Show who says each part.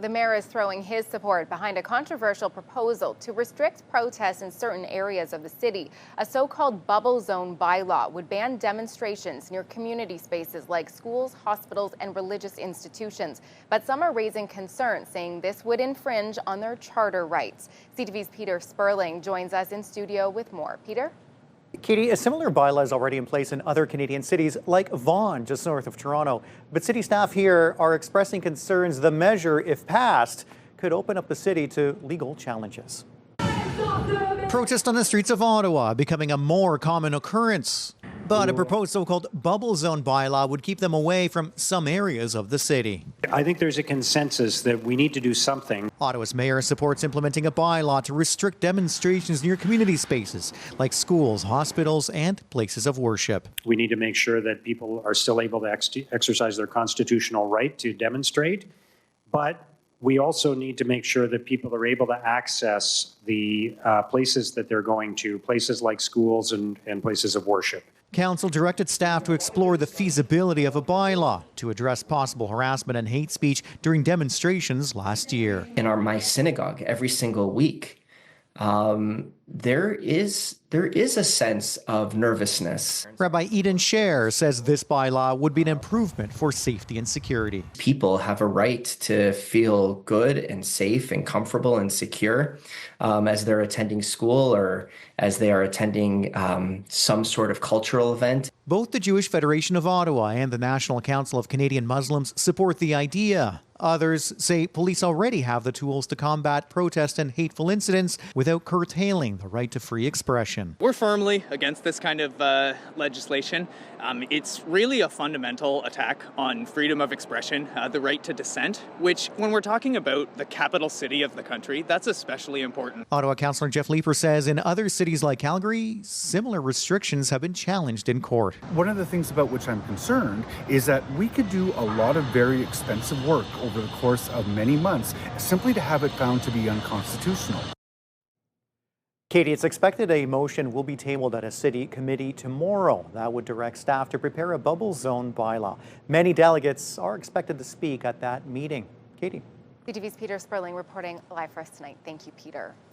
Speaker 1: The mayor is throwing his support behind a controversial proposal to restrict protests in certain areas of the city. A so-called bubble zone bylaw would ban demonstrations near community spaces like schools, hospitals, and religious institutions. But some are raising concerns, saying this would infringe on their charter rights. CTV's Peter Szperling joins us in studio with more. Peter?
Speaker 2: Katie, a similar bylaw is already in place in other Canadian cities like Vaughan, just north of Toronto. But city staff here are expressing concerns the measure, if passed, could open up the city to legal challenges. Protest on the streets of Ottawa becoming a more common occurrence. But a proposed so-called bubble zone bylaw would keep them away from some areas of the city.
Speaker 3: I think there's a consensus that we need to do something.
Speaker 2: Ottawa's mayor supports implementing a bylaw to restrict demonstrations near community spaces like schools, hospitals, and places of worship.
Speaker 3: We need to make sure that people are still able to exercise their constitutional right to demonstrate, but we also need to make sure that people are able to access the places that they're going to, places like schools and places of worship.
Speaker 2: Council directed staff to explore the feasibility of a bylaw to address possible harassment and hate speech during demonstrations last year.
Speaker 4: In my synagogue, every single week, there is a sense of nervousness.
Speaker 2: Rabbi Eden Scher says this bylaw would be an improvement for safety and security.
Speaker 4: People have a right to feel good and safe and comfortable and secure as they're attending school or as they are attending some sort of cultural event.
Speaker 2: Both the Jewish Federation of Ottawa and the National Council of Canadian Muslims support the idea. Others say police already have the tools to combat protest and hateful incidents without curtailing the right to free expression.
Speaker 5: We're firmly against this kind of legislation. It's really a fundamental attack on freedom of expression, the right to dissent, which when we're talking about the capital city of the country, that's especially important.
Speaker 2: Ottawa Councillor Jeff Leeper says in other cities like Calgary, similar restrictions have been challenged in court.
Speaker 6: One of the things about which I'm concerned is that we could do a lot of very expensive work over the course of many months simply to have it found to be unconstitutional.
Speaker 2: Katie, it's expected a motion will be tabled at a city committee tomorrow. That would direct staff to prepare a bubble zone bylaw. Many delegates are expected to speak at that meeting. Katie.
Speaker 1: CTV's Peter Szperling reporting live for us tonight. Thank you, Peter.